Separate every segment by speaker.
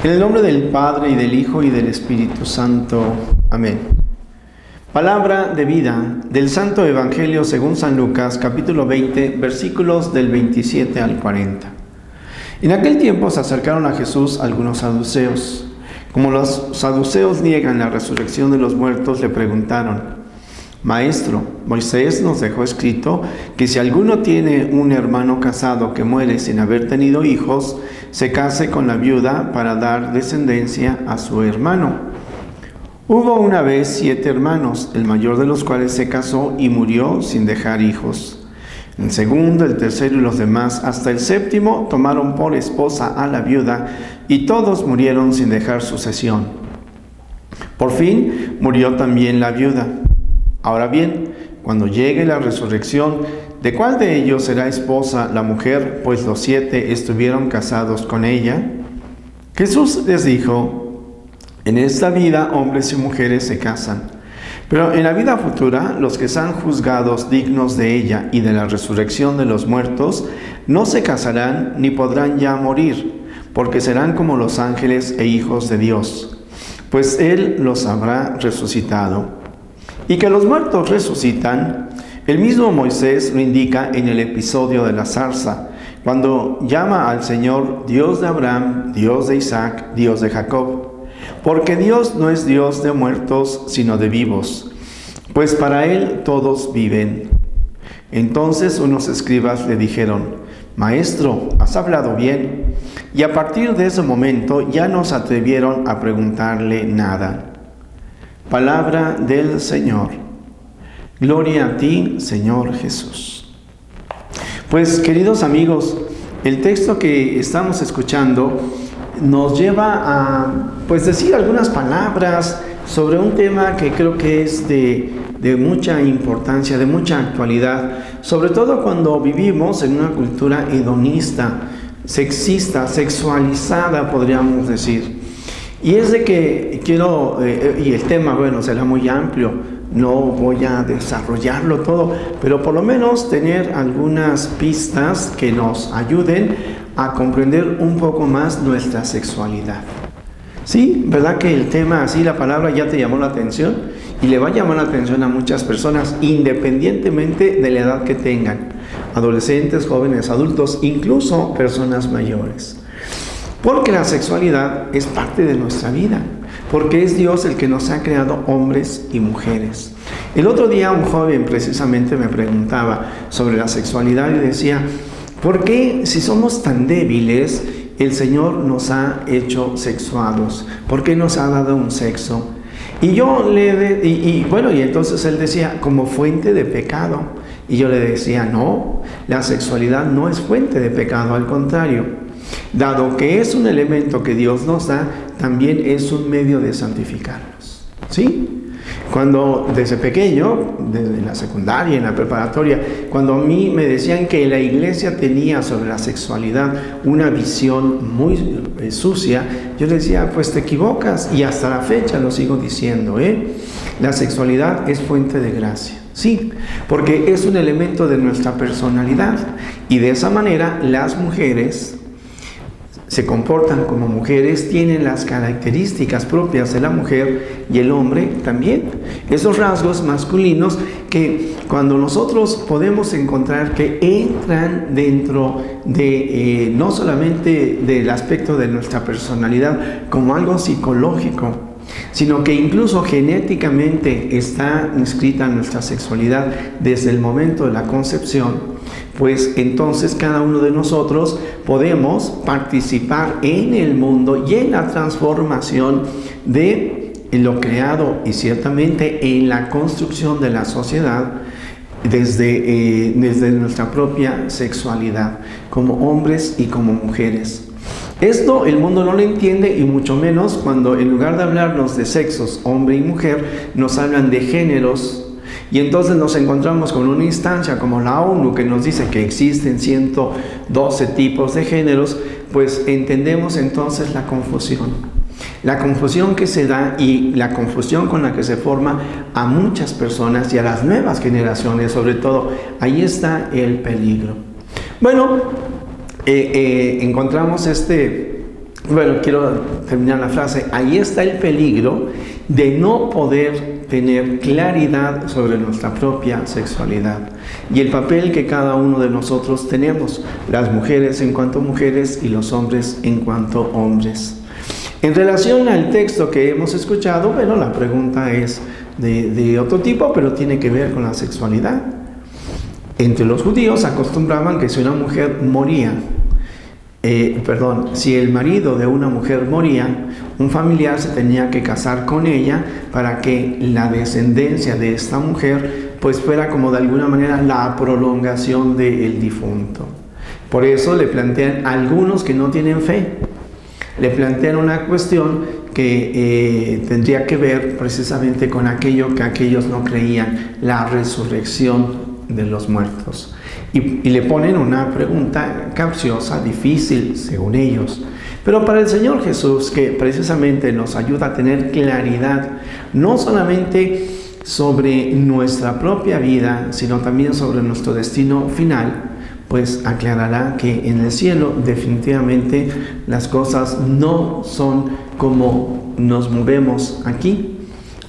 Speaker 1: En el nombre del Padre, y del Hijo, y del Espíritu Santo. Amén. Palabra de vida del Santo Evangelio según San Lucas, capítulo 20, versículos del 27 al 40. En aquel tiempo se acercaron a Jesús algunos saduceos. Como los saduceos niegan la resurrección de los muertos, le preguntaron: Maestro, Moisés nos dejó escrito que si alguno tiene un hermano casado que muere sin haber tenido hijos, se case con la viuda para dar descendencia a su hermano. Hubo una vez 7 hermanos, el mayor de los cuales se casó y murió sin dejar hijos. El segundo, el tercero y los demás, hasta el 7º, tomaron por esposa a la viuda, y todos murieron sin dejar sucesión. Por fin murió también la viuda. Ahora bien, cuando llegue la resurrección, ¿de cuál de ellos será esposa la mujer, pues los 7 estuvieron casados con ella? Jesús les dijo: en esta vida hombres y mujeres se casan, pero en la vida futura los que sean juzgados dignos de ella y de la resurrección de los muertos no se casarán ni podrán ya morir, porque serán como los ángeles e hijos de Dios, pues Él los habrá resucitado. Y que los muertos resucitan, el mismo Moisés lo indica en el episodio de la zarza, cuando llama al Señor Dios de Abraham, Dios de Isaac, Dios de Jacob. Porque Dios no es Dios de muertos, sino de vivos, pues para Él todos viven. Entonces unos escribas le dijeron: Maestro, has hablado bien. Y a partir de ese momento ya no se atrevieron a preguntarle nada. Palabra del Señor. Gloria a ti, Señor Jesús. Pues, queridos amigos, el texto que estamos escuchando nos lleva a decir algunas palabras sobre un tema que creo que es de mucha importancia, de mucha actualidad, sobre todo cuando vivimos en una cultura hedonista, sexista, sexualizada, podríamos decir. Y es de que quiero, y el tema, será muy amplio, no voy a desarrollarlo todo, pero por lo menos tener algunas pistas que nos ayuden a comprender un poco más nuestra sexualidad. Sí, ¿verdad que el tema, así la palabra ya te llamó la atención? Y le va a llamar la atención a muchas personas, independientemente de la edad que tengan, adolescentes, jóvenes, adultos, incluso personas mayores. Porque la sexualidad es parte de nuestra vida, porque es Dios el que nos ha creado hombres y mujeres. El otro día un joven precisamente me preguntaba sobre la sexualidad y decía: ¿por qué, si somos tan débiles, el Señor nos ha hecho sexuados? ¿Por qué nos ha dado un sexo? Y yo y entonces él decía: como fuente de pecado. Y yo le decía: no, la sexualidad no es fuente de pecado, al contrario. Dado que es un elemento que Dios nos da, también es un medio de santificarnos. ¿Sí? Cuando desde pequeño, desde la secundaria, en la preparatoria, cuando a mí me decían que la iglesia tenía sobre la sexualidad una visión muy sucia, yo le decía: pues te equivocas, y hasta la fecha lo sigo diciendo, La sexualidad es fuente de gracia. Sí, porque es un elemento de nuestra personalidad, y de esa manera las mujeres se comportan como mujeres, tienen las características propias de la mujer, y el hombre también. Esos rasgos masculinos que cuando nosotros podemos encontrar que entran dentro de no solamente del aspecto de nuestra personalidad como algo psicológico, sino que incluso genéticamente está inscrita nuestra sexualidad desde el momento de la concepción, pues entonces cada uno de nosotros podemos participar en el mundo y en la transformación de lo creado, y ciertamente en la construcción de la sociedad desde nuestra propia sexualidad, como hombres y como mujeres. Esto el mundo no lo entiende, y mucho menos cuando en lugar de hablarnos de sexos, hombre y mujer, nos hablan de géneros. Y entonces nos encontramos con una instancia como la ONU que nos dice que existen 112 tipos de géneros, pues entendemos entonces la confusión. La confusión que se da y la confusión con la que se forma a muchas personas y a las nuevas generaciones, sobre todo, ahí está el peligro. Bueno, encontramos este Bueno, quiero terminar la frase. Ahí está el peligro de no poder tener claridad sobre nuestra propia sexualidad y el papel que cada uno de nosotros tenemos, las mujeres en cuanto mujeres y los hombres en cuanto hombres. En relación al texto que hemos escuchado, bueno, la pregunta es de otro tipo, pero tiene que ver con la sexualidad. Entre los judíos acostumbraban que si una mujer moría, si el marido de una mujer moría, un familiar se tenía que casar con ella para que la descendencia de esta mujer pues fuera como de alguna manera la prolongación del difunto. Por eso le plantean a algunos que no tienen fe, le plantean una cuestión que tendría que ver precisamente con aquello que aquellos no creían, la resurrección de los muertos. Y le ponen una pregunta capciosa, difícil, según ellos. Pero para el Señor Jesús, que precisamente nos ayuda a tener claridad, no solamente sobre nuestra propia vida, sino también sobre nuestro destino final, pues aclarará que en el cielo definitivamente las cosas no son como nos movemos aquí,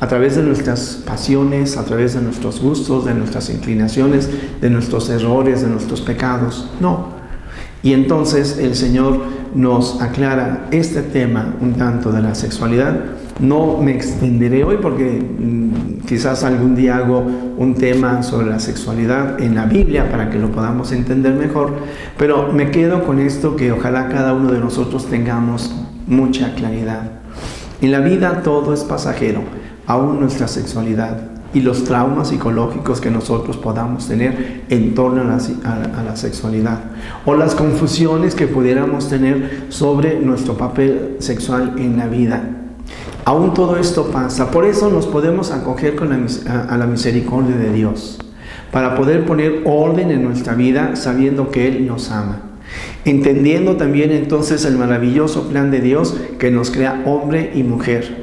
Speaker 1: a través de nuestras pasiones, a través de nuestros gustos, de nuestras inclinaciones, de nuestros errores, de nuestros pecados. No. Y entonces el Señor nos aclara este tema un tanto de la sexualidad. No me extenderé hoy porque quizás algún día hago un tema sobre la sexualidad en la Biblia para que lo podamos entender mejor, pero me quedo con esto que ojalá cada uno de nosotros tengamos mucha claridad. En la vida todo es pasajero, aún nuestra sexualidad y los traumas psicológicos que nosotros podamos tener en torno a la sexualidad, o las confusiones que pudiéramos tener sobre nuestro papel sexual en la vida. Aún todo esto pasa. Por eso nos podemos acoger a la misericordia de Dios, para poder poner orden en nuestra vida sabiendo que Él nos ama, entendiendo también entonces el maravilloso plan de Dios que nos crea hombre y mujer,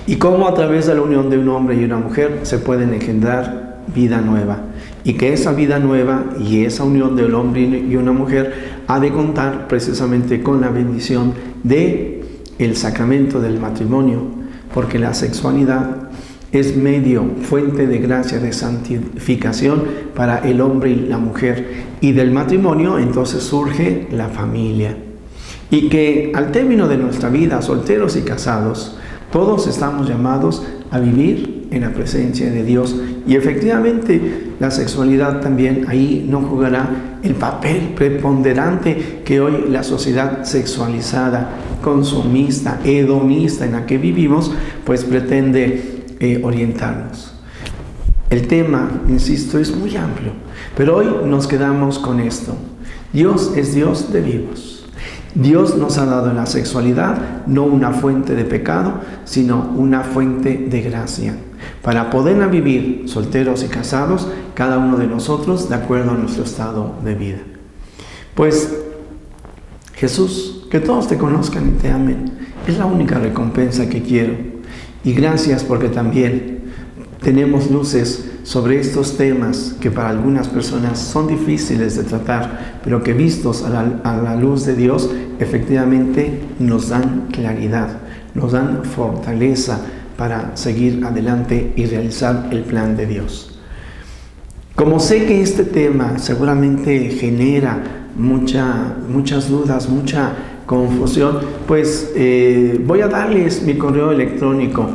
Speaker 1: y cómo a través de la unión de un hombre y una mujer se pueden engendrar vida nueva, y que esa vida nueva y esa unión del hombre y una mujer ha de contar precisamente con la bendición de el sacramento del matrimonio, porque la sexualidad es medio, fuente de gracia, de santificación para el hombre y la mujer, y del matrimonio entonces surge la familia, y que al término de nuestra vida, solteros y casados, todos estamos llamados a vivir en la presencia de Dios, y efectivamente la sexualidad también ahí no jugará el papel preponderante que hoy la sociedad sexualizada, consumista, hedonista en la que vivimos, pues pretende orientarnos. El tema, insisto, es muy amplio, pero hoy nos quedamos con esto. Dios es Dios de vivos. Dios nos ha dado en la sexualidad no una fuente de pecado, sino una fuente de gracia, para poderla vivir solteros y casados, cada uno de nosotros de acuerdo a nuestro estado de vida. Pues Jesús, que todos te conozcan y te amen, es la única recompensa que quiero. Y gracias porque también tenemos luces sobre estos temas que para algunas personas son difíciles de tratar, pero que vistos a la luz de Dios, efectivamente nos dan claridad, nos dan fortaleza para seguir adelante y realizar el plan de Dios. Como sé que este tema seguramente genera muchas dudas, mucha confusión, pues voy a darles mi correo electrónico,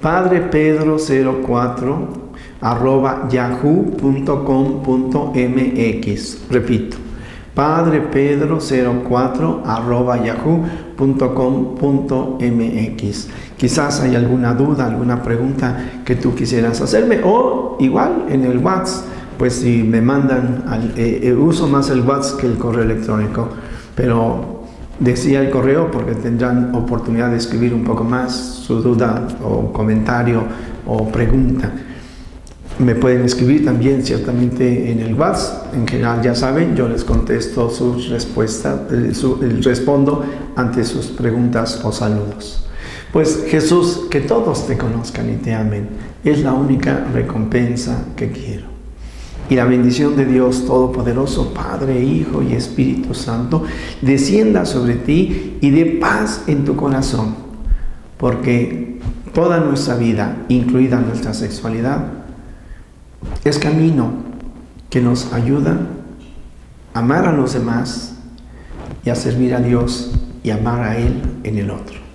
Speaker 1: padrepedro04@yahoo.com.mx. Repito, padrepedro04@yahoo.com.mx. Quizás hay alguna duda, alguna pregunta que tú quisieras hacerme, o igual en el WhatsApp, pues si me mandan, uso más el WhatsApp que el correo electrónico, pero decía el correo porque tendrán oportunidad de escribir un poco más su duda o comentario o pregunta. Me pueden escribir también ciertamente en el WhatsApp. En general, ya saben, yo les contesto sus respuestas, respondo ante sus preguntas o saludos. Pues Jesús, que todos te conozcan y te amen, es la única recompensa que quiero. Y la bendición de Dios Todopoderoso, Padre, Hijo y Espíritu Santo, descienda sobre ti y dé paz en tu corazón, porque toda nuestra vida, incluida nuestra sexualidad, es camino que nos ayuda a amar a los demás y a servir a Dios y amar a Él en el otro.